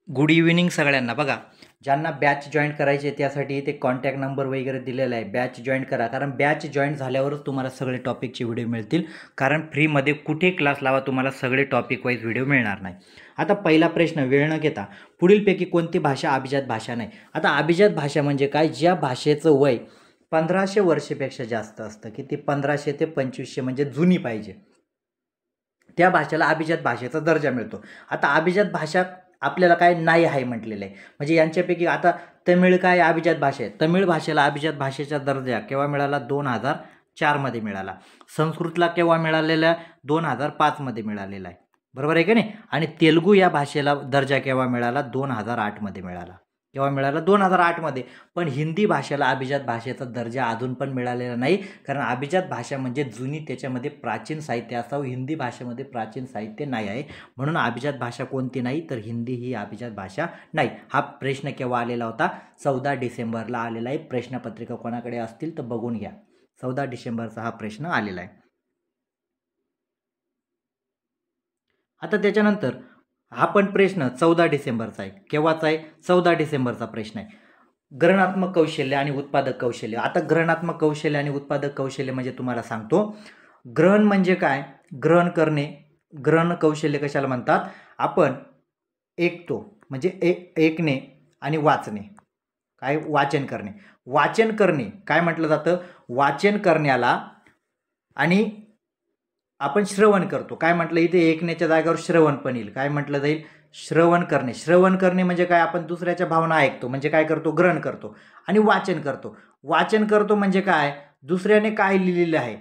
Good evening सगळ्यांना. बघा, ज्यांना बॅच जॉईन करायचे त्यासाठी इथे कॉन्टॅक्ट नंबर वगैरे दिलेला आहे. बॅच जॉईन करा, कारण बॅच जॉईन झाल्यावरच तुम्हाला सगळे टॉपिकचे व्हिडिओ मिळतील. कारण फ्रीमध्ये कुठे क्लास लावा तुम्हाला सगळे टॉपिक वाईज व्हिडिओ मिळणार नाही. आता पहिला प्रश्न, वेळ न घेता, पुढीलपैकी कोणती भाषा अभिजात भाषा नाही? आता अभिजात भाषा म्हणजे काय? ज्या भाषेचं वय 1500 वर्षापेक्षा जास्त असतं. किती? 1500 ते 2500, म्हणजे जुनी पाहिजे, त्या भाषेला अभिजात भाषेचा दर्जा मिळतो. आता अभिजात भाषा आपल्याला काय नाही आहे म्हटलेलं आहे. म्हणजे यांच्यापैकी आता तमिळ काय अभिजात भाषा आहे? तमिळ भाषेला अभिजात भाषेचा दर्जा केव्हा मिळाला? 2004 मध्ये मिळाला. संस्कृतला केव्हा मिळालेला? 2005 मध्ये मिळालेला आहे. बरोबर आहे की नाही? आणि तेलुगू या भाषेला दर्जा केव्हा मिळाला? 2008 मध्ये मिळाला. केव्हा मिळाला? 2008 मध्ये. पण हिंदी भाषेला अभिजात भाषेचा दर्जा अजून पण मिळालेला नाही, कारण अभिजात भाषा म्हणजे जुनी, त्याच्यामध्ये प्राचीन साहित्य असावं. हिंदी भाषेमध्ये प्राचीन साहित्य नाही आहे, म्हणून अभिजात भाषा कोणती नाही? तर हिंदी ही अभिजात भाषा नाही. हा प्रश्न केव्हा आलेला होता? 14 डिसेंबरला आलेला आहे. प्रश्नपत्रिका कोणाकडे असतील तर बघून घ्या. 14 डिसेंबरचा हा प्रश्न आलेला आहे. आता त्याच्यानंतर हा पण प्रश्न 14 डिसेंबरचा आहे. केव्हाचा आहे? 14 डिसेंबरचा प्रश्न आहे. ग्रहणात्मक कौशल्य आणि उत्पादक कौशल्य. आता ग्रहणात्मक कौशल्य आणि उत्पादक कौशल्य म्हणजे तुम्हाला सांगतो. ग्रहण म्हणजे काय? ग्रहण करणे. ग्रहण कौशल्य कशाला म्हणतात? आपण ऐकतो म्हणजे ऐकणे आणि वाचणे. काय? वाचन करणे. वाचन करणे काय म्हटलं जातं? वाचन करण्याला. आणि आपण श्रवण करतो. काय म्हटलं इथे? ऐकण्याच्या जागेवर श्रवण पण येईल. काय म्हटलं जाईल? श्रवण करणे. श्रवण करणे म्हणजे काय? आपण दुसऱ्याच्या भावना ऐकतो, म्हणजे काय करतो? ग्रहण करतो. आणि वाचन करतो. वाचन करतो म्हणजे काय? दुसऱ्याने काय लिहिलेलं आहे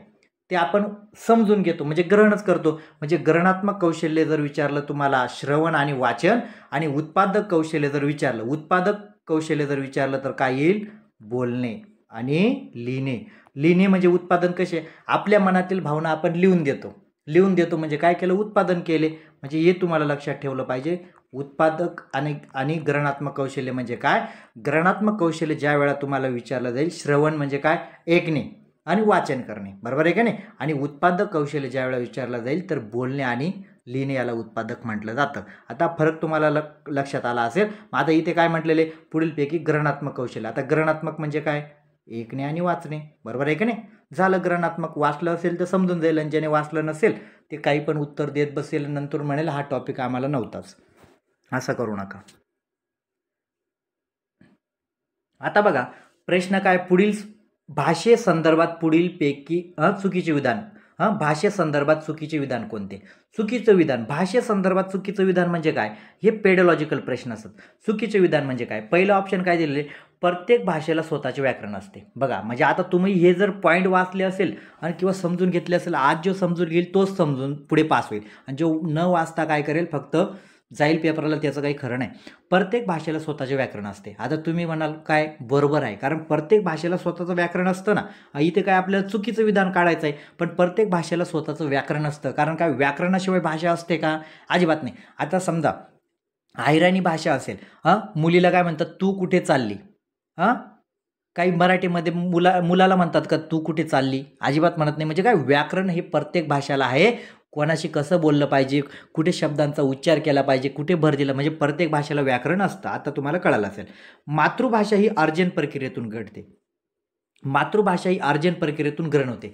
ते आपण समजून घेतो, म्हणजे ग्रहणच करतो. म्हणजे ग्रहणात्मक कौशल्य जर विचारलं तुम्हाला, श्रवण आणि वाचन. आणि उत्पादक कौशल्य जर विचारलं, उत्पादक कौशल्य जर विचारलं तर काय येईल? बोलणे आणि लिहिणे. लिहिणे म्हणजे उत्पादन कसे? आपल्या मनातील भावना आपण लिहून देतो. लिहून देतो म्हणजे काय केलं? उत्पादन केले. म्हणजे हे तुम्हाला लक्षात ठेवलं पाहिजे. उत्पादक आणि ग्रहणात्मक कौशल्य म्हणजे काय? ग्रहणात्मक कौशल्य ज्या वेळा तुम्हाला विचारलं जाईल, श्रवण म्हणजे काय? ऐकणे आणि वाचन करणे. बरोबर आहे का नाही? आणि उत्पादक कौशल्य ज्या वेळा विचारलं जाईल तर बोलणे आणि लिहिणे याला उत्पादक म्हटलं जातं. आता फरक तुम्हाला लक्षात आला असेल. मग आता इथे काय म्हटलेले? पुढीलपैकी ग्रहणात्मक कौशल्य. आता ग्रहणात्मक म्हणजे काय? ऐकणे आणि वाचणे. बरोबर आहे का नाही? झालं ग्रहणात्मक. वाचलं असेल तर समजून जाईल, आणि ज्याने वाचलं नसेल ते काही पण उत्तर देत बसेल, नंतर म्हणेल हा टॉपिक आम्हाला नव्हताच. असं करू नका. आता बघा प्रश्न काय? पुढील भाषेसंदर्भात पुढीलपैकी चुकीचे विधान. भाषेसंदर्भात चुकीचे विधान कोणते? चुकीचं विधान. भाषेसंदर्भात चुकीचं विधान म्हणजे काय? हे पेडॉलॉजिकल प्रश्न असतात. चुकीचे विधान म्हणजे काय? पहिलं ऑप्शन काय दिलेले? प्रत्येक भाषेला स्वतःचे व्याकरण असते. बघा, म्हणजे आता तुम्ही हे जर पॉईंट वाचले असेल आणि किंवा समजून घेतले असेल, आज जो समजून घेईल तोच समजून पुढे पास होईल, आणि जो न वाचता काय करेल, फक्त जाईल पेपरला, त्याचं काही खरं नाही. प्रत्येक भाषेला स्वतःचे व्याकरण असते. आता तुम्ही म्हणाल काय? बरोबर आहे, कारण प्रत्येक भाषेला स्वतःचं व्याकरण असतं ना. इथे काय आपल्याला चुकीचं विधान काढायचं आहे, पण प्रत्येक भाषेला स्वतःचं व्याकरण असतं. कारण काय? व्याकरणाशिवाय भाषा असते का? अजिबात नाही. आता समजा अहिराणी भाषा असेल, मुलीला काय म्हणतात? तू कुठे चालली? काही मराठीमध्ये मुलाला म्हणतात का तू कुठे चालली? अजिबात म्हणत नाही. म्हणजे काय? व्याकरण हे प्रत्येक भाषेला आहे. कोणाशी कसं बोललं पाहिजे, कुठे शब्दांचा उच्चार केला पाहिजे, कुठे भर दिला, म्हणजे प्रत्येक भाषेला व्याकरण असतं. आता तुम्हाला कळालं असेल. मातृभाषा ही अर्जन प्रक्रियेतून घडते. मातृभाषा ही अर्जन प्रक्रियेतून ग्रहण होते.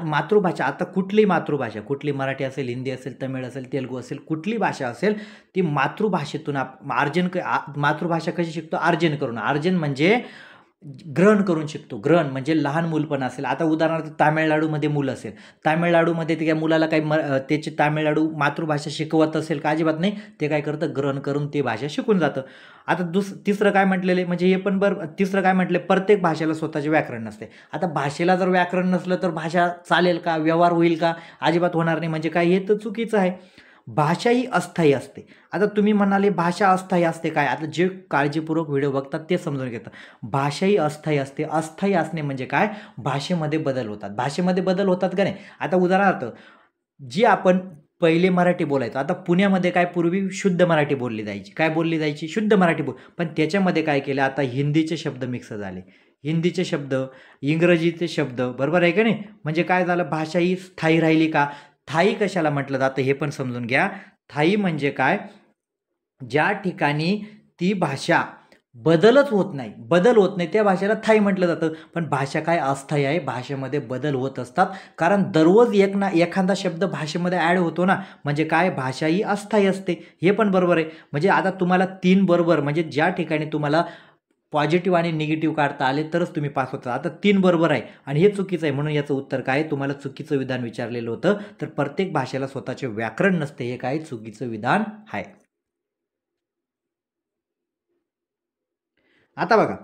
मातृभाषा, आता कुठलीही मातृभाषा, कुठली मराठी असेल, हिंदी असेल, तमिळ असेल, तेलुगू असेल, कुठली भाषा असेल, ती मातृभाषेतून मातृभाषा कशी शिकतो? अर्जन करून. अर्जन म्हणजे ग्रहण करून शिकतो. ग्रहण म्हणजे लहान मूल पण असेल. आता उदाहरणार्थ तामिळनाडूमध्ये मूल असेल, तामिळनाडूमध्ये त्या मुलाला काही त्याची तामिळनाडू मातृभाषा शिकवत असेल का? अजिबात नाही. ते काय करतं? ग्रहण करून ते भाषा शिकून जातं. आता तिसरं काय म्हटलेलं? म्हणजे हे पण तिसरं काय म्हटलं? प्रत्येक भाषेला स्वतःचे व्याकरण नसते. आता भाषेला जर व्याकरण नसलं तर भाषा चालेल का? व्यवहार होईल का? अजिबात होणार नाही. म्हणजे काय? हे तर चुकीचं आहे. भाषा ही अस्थायी असते. आता तुम्ही म्हणाले भाषा अस्थायी असते काय? आता जे काळजीपूर्वक व्हिडिओ बघतात ते समजून घेतात. भाषा ही अस्थायी असते. अस्थायी असणे म्हणजे काय? भाषेमध्ये बदल होतात. भाषेमध्ये बदल होतात का नाही? आता उदाहरणार्थ, जी आपण पहिले मराठी बोलायचो, आता पुण्यामध्ये काय, पूर्वी शुद्ध मराठी बोलली जायची. काय बोलली जायची? शुद्ध मराठी पण त्याच्यामध्ये काय केलं? आता हिंदीचे शब्द मिक्स झाले. हिंदीचे शब्द, इंग्रजीचे शब्द. बरोबर आहे का नाही? म्हणजे काय झालं? भाषा ही स्थायी राहिली का? थाई कशाला म्हटलं जातं हे पण समजून घ्या. थाई म्हणजे काय? ज्या ठिकाणी ती भाषा बदल होत नाही त्या भाषेला थाई म्हटलं जातं. पण भाषा काय अस्थायी आहे, भाषेमध्ये बदल होत असतात. कारण दररोज एखादा शब्द भाषेमध्ये ॲड होतो ना, म्हणजे काय भाषा ही अस्थायी असते, हे पण बरोबर आहे. म्हणजे आता तुम्हाला 3 बरोबर, म्हणजे ज्या ठिकाणी तुम्हाला पॉझिटिव्ह आणि निगेटिव्ह काढता आले तरच तुम्ही पास होता. आता 3 बरोबर आहे आणि हे चुकीचं आहे, म्हणून याचं उत्तर काय, तुम्हाला चुकीचं विधान विचारलेलं होतं. तर प्रत्येक भाषेला स्वतःचे व्याकरण नसते, हे काय चुकीचं विधान आहे. आता बघा,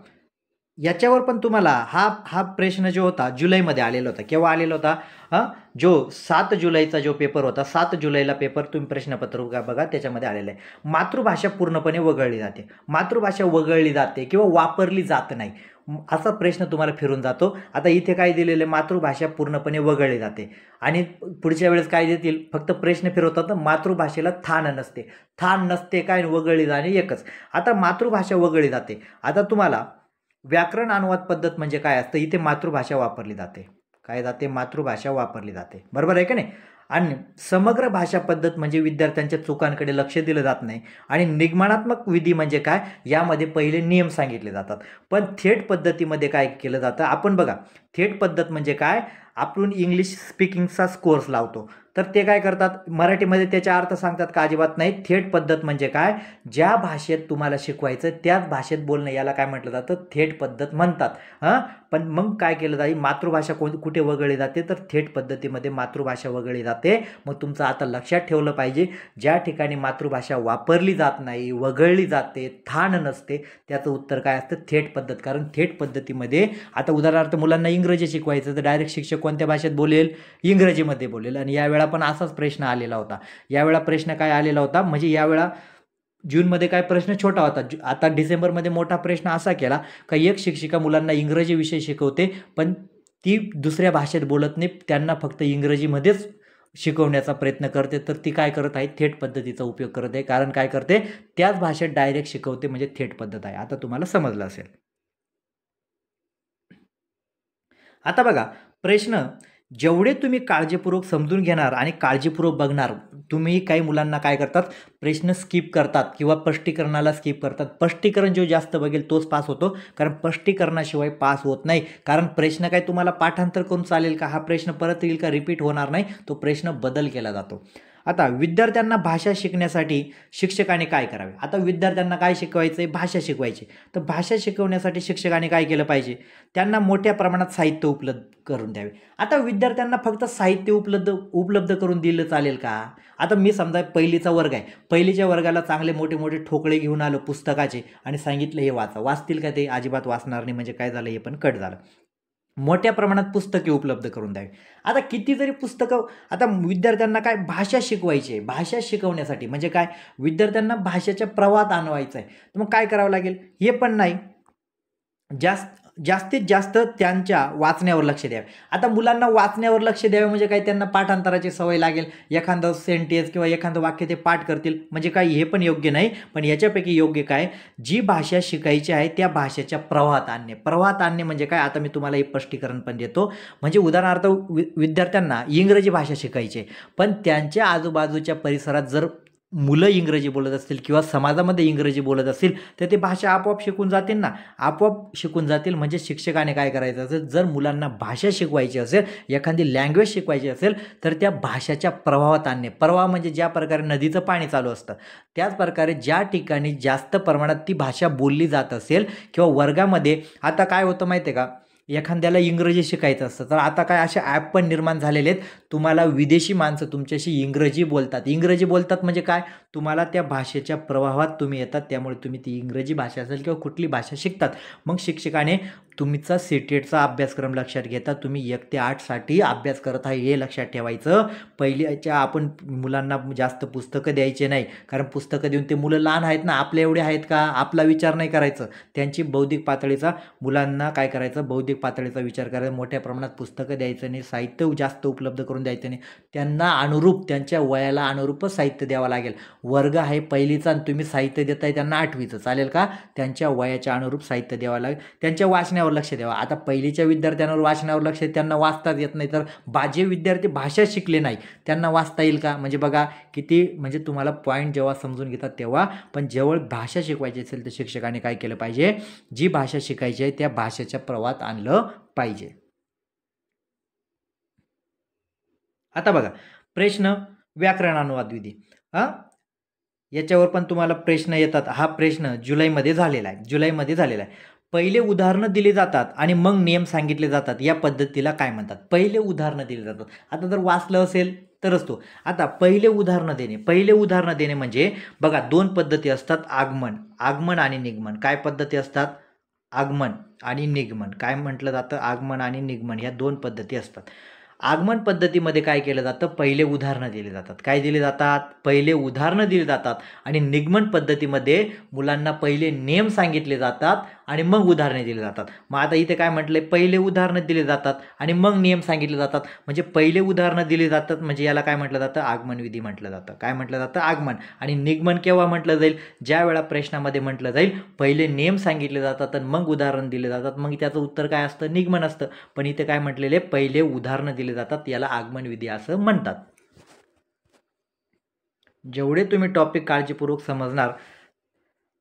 याच्यावर पण तुम्हाला हा हा प्रश्न जो होता जुलैमध्ये आलेला होता. केव्हा आलेला होता? जो 7 जुलैचा जो पेपर होता, 7 जुलैला पेपर तुम्ही प्रश्नपत्र बघा, त्याच्यामध्ये आलेलं आहे. मातृभाषा पूर्णपणे वगळली जाते. मातृभाषा वगळली जाते किंवा वापरली जात नाही, असा प्रश्न तुम्हाला फिरून जातो. आता इथे काय दिलेलं आहे, मातृभाषा पूर्णपणे वगळली जाते. आणि पुढच्या वेळेस काय देतील, फक्त प्रश्न फिरवतात, मातृभाषेला थान नसते काय, वगळली जाणे एकच. आता मातृभाषा वगळली जाते. आता तुम्हाला व्याकरण अनुवाद पद्धत म्हणजे काय असतं, इथे मातृभाषा वापरली जाते. काय जाते, मातृभाषा वापरली जाते, बरोबर आहे का नाही. आणि समग्र भाषा पद्धत म्हणजे विद्यार्थ्यांच्या चुकांकडे लक्ष दिलं जात नाही. आणि निगमनात्मक विधी म्हणजे काय, यामध्ये पहिले नियम सांगितले जातात. पण थेट पद्धतीमध्ये काय केलं जातं, आपण बघा, थेट पद्धत म्हणजे काय, आपण इंग्लिश स्पीकिंगचा कोर्स लावतो, तर ते काय करतात, मराठीमध्ये त्याचा अर्थ सांगतात का, अजिबात नाही. थेट पद्धत म्हणजे काय, ज्या भाषेत तुम्हाला शिकवायचं त्याच भाषेत बोलणं, याला काय म्हटलं जातं, थेट पद्धत म्हणतात. पण मग काय केलं जाईल, मातृभाषा कुठे वगळली जाते, तर थेट पद्धतीमध्ये मातृभाषा वगळली जाते. मग तुमचं आता लक्षात ठेवलं पाहिजे, ज्या ठिकाणी मातृभाषा वापरली जात नाही, वगळली जाते, थान नसते, त्याचं उत्तर काय असतं, थेट पद्धत. कारण थेट पद्धतीमध्ये आता उदाहरणार्थ मुलांना इंग्रजी शिकवायचं, तर डायरेक्ट शिक्षक कोणत्या भाषेत बोलेल, इंग्रजीमध्ये बोलेल. आणि यावेळा पण असाच प्रश्न आलेला होता. यावेळा प्रश्न काय आलेला होता, म्हणजे यावेळा जूनमध्ये काय प्रश्न छोटा होता, आता डिसेंबरमध्ये मोठा प्रश्न असा केला का, एक शिक्षिका मुलांना इंग्रजी विषय शिकवते, पण ती दुसऱ्या भाषेत बोलत नाही, त्यांना फक्त इंग्रजीमध्येच शिकवण्याचा प्रयत्न करते. तर ती काय करत आहे, थेट पद्धतीचा उपयोग करत आहे. कारण काय करते, त्याच भाषेत डायरेक्ट शिकवते, म्हणजे थेट पद्धत आहे. आता तुम्हाला समजलं असेल. आता बघा, प्रश्न जेवढे तुम्ही काळजीपूर्वक समजून घेणार आणि काळजीपूर्वक बघणार, तुम्ही काही मुलांना काय करतात, प्रश्न स्किप करतात किंवा स्पष्टीकरणाला स्किप करतात. स्पष्टीकरण जो जास्त बघेल तोच पास होतो, कारण स्पष्टीकरणाशिवाय पास होत नाही. कारण प्रश्न काय तुम्हाला पाठांतर करून चालेल का, हा प्रश्न परत येईल का, रिपीट होणार नाही, तो प्रश्न बदल केला जातो. आता विद्यार्थ्यांना भाषा शिकण्यासाठी शिक्षकाने काय करावे, आता विद्यार्थ्यांना काय शिकवायचं आहे, भाषा शिकवायची. तर भाषा शिकवण्यासाठी शिक्षकाने काय केलं पाहिजे, त्यांना मोठ्या प्रमाणात साहित्य उपलब्ध करून द्यावे. आता विद्यार्थ्यांना फक्त साहित्य उपलब्ध करून दिलं चालेल का. आता मी समजा पहिलीचा वर्ग आहे, पहिलीच्या वर्गाला चांगले मोठे मोठे ठोकळे घेऊन आलो पुस्तकाचे आणि सांगितलं हे वाचतील का, ते अजिबात वाचणार नाही. म्हणजे काय झालं, हे पण कट झालं. मोठ्या प्रमाणात पुस्तके उपलब्ध करून द्यावी. आता किती जरी पुस्तकं, आता विद्यार्थ्यांना काय भाषा शिकवायची आहे, भाषा शिकवण्यासाठी म्हणजे काय, विद्यार्थ्यांना भाषेच्या प्रवाहात आणवायचं आहे, तर मग काय करावं लागेल, हे पण नाही. जास्तीत जास्त त्यांच्या वाचण्यावर लक्ष द्यावे. आता मुलांना वाचण्यावर लक्ष द्यावे म्हणजे काय, त्यांना पाठांतराची सवय लागेल, एखादं सेंटेन्स किंवा एखादं वाक्य ते पाठ करतील, म्हणजे काय, हे पण योग्य नाही. पण याच्यापैकी योग्य काय, जी भाषा शिकायची आहे त्या भाषेच्या प्रवाहात आणणे म्हणजे काय, आता मी तुम्हाला एक स्पष्टीकरण पण देतो. म्हणजे उदाहरणार्थ विद्यार्थ्यांना इंग्रजी भाषा शिकायची आहे, पण त्यांच्या आजूबाजूच्या परिसरात जर मुलं इंग्रजी बोलत असतील किंवा समाजामध्ये इंग्रजी बोलत असतील, तर ते भाषा आपोआप शिकून जातील ना, आपोआप शिकून जातील. म्हणजे शिक्षकाने काय करायचं असेल, जर मुलांना भाषा शिकवायची असेल, एखादी लँग्वेज शिकवायची असेल, तर त्या भाषाच्या प्रवाहात आणणे. प्रवाह म्हणजे ज्या प्रकारे नदीचं पाणी चालू असतं, त्याच प्रकारे ज्या ठिकाणी जास्त प्रमाणात ती भाषा बोलली जात असेल किंवा वर्गामध्ये, आता काय होतं माहिती आहे का, एखाद्याला इंग्रजी शिकायचं असतं, तर आता काय असे ॲप पण निर्माण झालेले आहेत, तुम्हाला विदेशी माणसं तुमच्याशी इंग्रजी बोलतात म्हणजे काय, तुम्हाला त्या भाषेच्या प्रवाहात तुम्ही येतात, त्यामुळे तुम्ही ती इंग्रजी भाषा असेल किंवा कुठली भाषा शिकतात. मग शिक्षकाने तुमचा सीटेटचा अभ्यासक्रम लक्षात घेता, तुम्ही 1 ते 8 साठी अभ्यास करत आहे हे लक्षात ठेवायचं. पहिल्याच्या आपण मुलांना जास्त पुस्तकं द्यायचे नाही, कारण पुस्तकं देऊन ते मुलं लहान आहेत ना, आपल्या एवढे आहेत का, आपला विचार नाही करायचं, त्यांची बौद्धिक पातळीचा, मुलांना काय करायचं, बौद्धिक पातळीचा विचार करायचा. मोठ्या प्रमाणात पुस्तकं द्यायचं नाही, साहित्य जास्त उपलब्ध करून द्यायचं नाही, त्यांना अनुरूप, त्यांच्या वयाला अनुरूपच साहित्य द्यावं लागेल. वर्ग आहे पहिलीचा आणि तुम्ही साहित्य देताय त्यांना 8वीचं, चालेल का, त्यांच्या वयाच्या अनुरूप साहित्य द्यावं लागेल. त्यांच्या वाचण्यावर वाचनावर लक्ष द्यावं. आता पहिलीच्या विद्यार्थ्यांवर वाचनावर लक्ष, त्यांना वाचताच येत नाही, तर जे विद्यार्थी भाषा शिकले नाही त्यांना वाचता येईल का? म्हणजे बघा किती, म्हणजे तुम्हाला पॉईंट जेव्हा समजून घेतात तेव्हा. पण जेव्हा भाषा शिकवायची असेल तर शिक्षकाने काय केलं पाहिजे, जी भाषा शिकायची आहे त्या भाषेच्या प्रवाहात आणलं पाहिजे. आता बघा प्रश्न व्याकरण अनुवाद विधी, याच्यावर पण तुम्हाला प्रश्न येतात. हा प्रश्न जुलैमध्ये झालेला आहे. पहिले उदाहरणं दिली जातात आणि मग नियम सांगितले जातात, या पद्धतीला काय म्हणतात? पहिले उदाहरणं दिली जातात. आता जर वाचलं असेल तरच तो. आता पहिले उदाहरणं देणे म्हणजे बघा दोन पद्धती असतात, आगमन आणि निगमन. काय पद्धती असतात? आगमन आणि निगमन. काय म्हटलं जातं? आगमन आणि निगमन ह्या दोन पद्धती असतात. आगमन पद्धतीमध्ये काय केलं जातं? पहिले उदाहरणं दिली जातात. काय दिले जातात? पहिले उदाहरणं दिली जातात. आणि निगमन पद्धतीमध्ये मुलांना पहिले नियम सांगितले जातात आणि मग उदाहरणे दिली जातात. मग आता इथे काय म्हटलंय? पहिले उदाहरणं दिली जातात आणि मग नियम सांगितले जातात. म्हणजे पहिले उदाहरणं दिली जातात म्हणजे याला काय म्हटलं जातं? आगमन विधी म्हटलं जातं. काय म्हटलं जातं? आगमन. आणि निगमन केव्हा म्हटलं जाईल? ज्या वेळा प्रश्नामध्ये म्हटलं जाईल पहिले नियम सांगितले जातात आणि मग उदाहरण दिले जातात, मग त्याचं उत्तर काय असतं? निगमन असतं. पण इथे काय म्हटलेले? पहिले उदाहरणं दिले जातात, याला आगमन विधी असं म्हणतात. जेवढे तुम्ही टॉपिक काळजीपूर्वक समजणार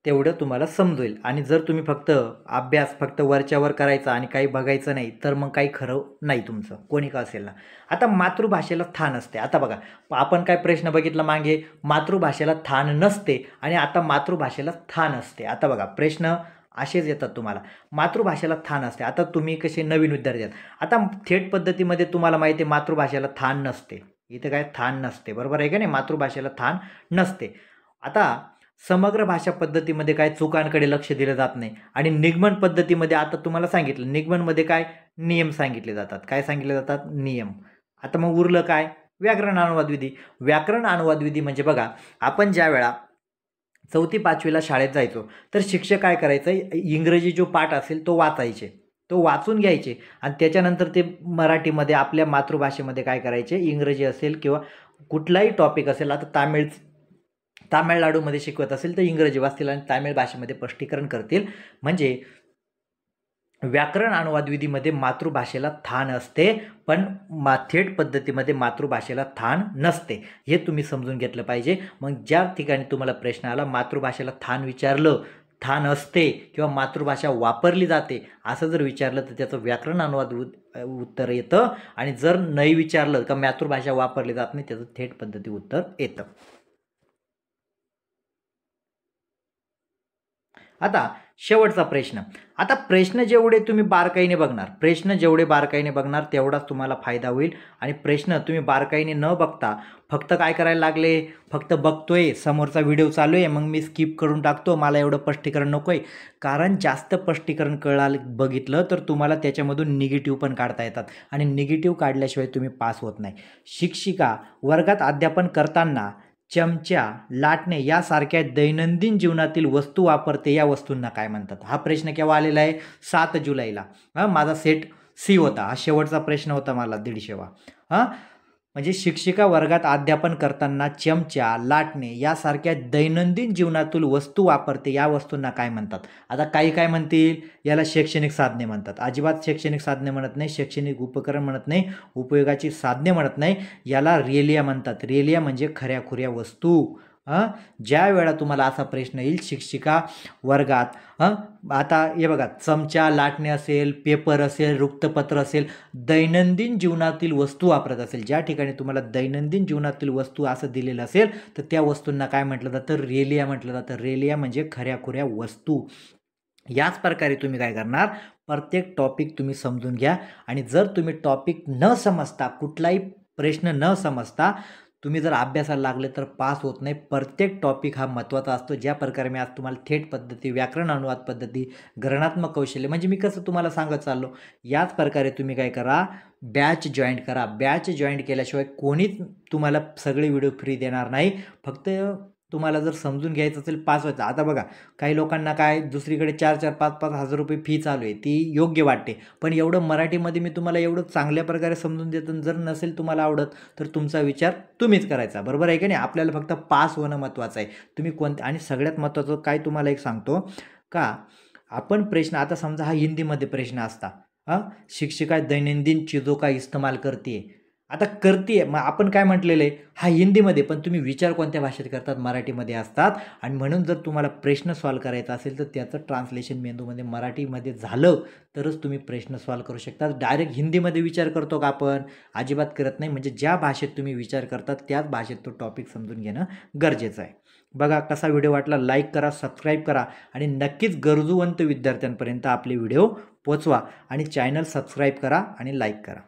तेवढं तुम्हाला समजेल. आणि जर तुम्ही फक्त अभ्यास फक्त वरच्यावर करायचा आणि काही बघायचं नाही तर मग काही खरं नाही तुमचं, कोणी का असेल ना. आता मातृभाषेला स्थान असते. आता बघा आपण काय प्रश्न बघितला मागे, मातृभाषेला स्थान नसते आणि आता मातृभाषेला स्थान असते. आता बघा प्रश्न असेच येतात तुम्हाला, मातृभाषेला स्थान असते. आता तुम्ही कसे नवीन विद्यार्थी आहात, आता थेट पद्धतीमध्ये तुम्हाला माहिती आहे मातृभाषेला स्थान नसते. इथे काय स्थान नसते, बरोबर आहे का नाही? मातृभाषेला स्थान नसते. आता समग्र भाषा पद्धतीमध्ये काय चुकांकडे लक्ष दिलं जात नाही. आणि निगमन पद्धतीमध्ये आता तुम्हाला सांगितलं, निगमनमध्ये काय नियम सांगितले जातात. काय सांगितले जातात? नियम. आता मग उरलं काय? व्याकरण अनुवाद विधी. व्याकरण अनुवाद विधी म्हणजे बघा आपण ज्या वेळा 4थी 5वीला शाळेत जायचो तर शिक्षक काय करायचं, इंग्रजी जो पाठ असेल तो वाचून घ्यायचे आणि त्याच्यानंतर ते मराठीमध्ये आपल्या मातृभाषेमध्ये काय करायचे, इंग्रजी असेल किंवा कुठलाही टॉपिक असेल, आता तामिळनाडूमध्ये शिकवत असेल तर इंग्रजी वाचतील आणि तामिळ भाषेमध्ये स्पष्टीकरण करतील. म्हणजे व्याकरण अनुवाद विधीमध्ये मातृभाषेला स्थान असते पण थेट पद्धतीमध्ये मातृभाषेला स्थान नसते. हे तुम्ही समजून घेतलं पाहिजे. मग ज्या ठिकाणी तुम्हाला प्रश्न आला मातृभाषेला स्थान विचारलं, स्थान असते किंवा मातृभाषा वापरली जाते असं जर विचारलं तर त्याचं व्याकरण अनुवाद उत्तर येतं. आणि जर नाही विचारलं का मातृभाषा वापरली जात नाही त्याचं थेट पद्धती उत्तर येतं. आता शेवटचा प्रश्न. आता प्रश्न जेवढे तुम्ही बारकाईने बघणार तेवढाच तुम्हाला फायदा होईल. आणि प्रश्न तुम्ही बारकाईने न बघता फक्त काय करायला लागले, फक्त बघतोय समोरचा व्हिडिओ चालू आहे मग मी स्किप करून टाकतो, मला एवढं स्पष्टीकरण नको आहे. कारण जास्त स्पष्टीकरण बघितलं तर तुम्हाला त्याच्यामधून निगेटिव्ह पण काढता येतात आणि निगेटिव्ह काढल्याशिवाय तुम्ही पास होत नाही. शिक्षिका वर्गात अध्यापन करताना चमचा, लाटणे यासारख्या दैनंदिन जीवनातील वस्तू वापरते, या वस्तूंना काय म्हणतात? हा प्रश्न केव्हा आलेला आहे? 7 जुलैला. माझा सेट सी होता, हा शेवटचा प्रश्न होता मला 150वा. म्हणजे शिक्षिका वर्गात अध्यापन करताना चमचा, लाटणे यासारख्या दैनंदिन जीवनातील वस्तू वापरते, या वस्तूंना काय म्हणतात? आता काही काय म्हणतील, याला शैक्षणिक साधने म्हणतात. अजिबात शैक्षणिक साधने म्हणत नाही, शैक्षणिक उपकरण म्हणत नाही, उपयोगाची साधने म्हणत नाही, याला रेलिया म्हणतात. रेलिया म्हणजे खऱ्याखुऱ्या वस्तू. ज्या वेळा तुम्हाला असा प्रश्न येईल शिक्षिका वर्गात, आता हे बघा चमचा, लाटणे असेल, पेपर असेल, वृत्तपत्र असेल, दैनंदिन जीवनातील वस्तू वापरत असेल, ज्या ठिकाणी तुम्हाला दैनंदिन जीवनातील वस्तू असं दिलेलं असेल तर त्या वस्तूंना काय म्हटलं जातं? रेलिया म्हटलं जातं. रेलिया म्हणजे खऱ्याखुऱ्या वस्तू. याच प्रकारे तुम्ही काय करणार, प्रत्येक टॉपिक तुम्ही समजून घ्या. आणि जर तुम्ही टॉपिक न समजता, कुठलाही प्रश्न न समजता तुम्ही जर अभ्यासाला लागले तर पास होत नाही. प्रत्येक टॉपिक हा महत्त्वाचा असतो. ज्या प्रकारे मी आज तुम्हाला थेट पद्धती, व्याकरण अनुवाद पद्धती, गणनात्मक कौशल्य म्हणजे मी कसं तुम्हाला सांगत चाललो, याच प्रकारे तुम्ही काय करा, बॅच जॉईंट करा. बॅच जॉईंट केल्याशिवाय कोणीच तुम्हाला सगळे व्हिडिओ फ्री देणार नाही. फक्त तुम्हाला जर समजून घ्यायचं असेल पास व्हायचं. आता बघा काही लोकांना काय दुसरीकडे 4-4, 5-5 हजार रुपये फी चालू आहे, ती योग्य वाटते. पण एवढं मराठीमध्ये मी तुम्हाला एवढं चांगल्या प्रकारे समजून देतो, जर नसेल तुम्हाला आवडत तर तुमचा विचार तुम्हीच करायचा, बरोबर आहे की नाही? आपल्याला फक्त पास होणं महत्त्वाचं आहे. तुम्ही आणि सगळ्यात महत्त्वाचं काय तुम्हाला एक सांगतो का, आपण प्रश्न आता समजा हा हिंदीमध्ये प्रश्न असता, शिक्षिका दैनंदिन चीजों का इस्तेमाल करते, आता करते मग आपण काय म्हटलेलं आहे, हा हिंदीमध्ये, पण तुम्ही विचार कोणत्या भाषेत करतात, मराठीमध्ये असतात. आणि म्हणून जर तुम्हाला प्रश्न सॉल्व्ह करायचा असेल तर त्याचं ट्रान्सलेशन मेंदूमध्ये मराठीमध्ये झालं तरच तुम्ही प्रश्न सॉल्व्ह करू शकता. डायरेक्ट हिंदीमध्ये विचार करतो का आपण? अजिबात करत नाही. म्हणजे ज्या भाषेत तुम्ही विचार करतात त्याच भाषेत तो टॉपिक समजून घेणं गरजेचं आहे. बघा कसा व्हिडिओ वाटला, लाईक करा, सबस्क्राईब करा आणि नक्कीच गरजूवंत विद्यार्थ्यांपर्यंत आपले व्हिडिओ पोचवा आणि चॅनल सबस्क्राईब करा आणि लाईक करा.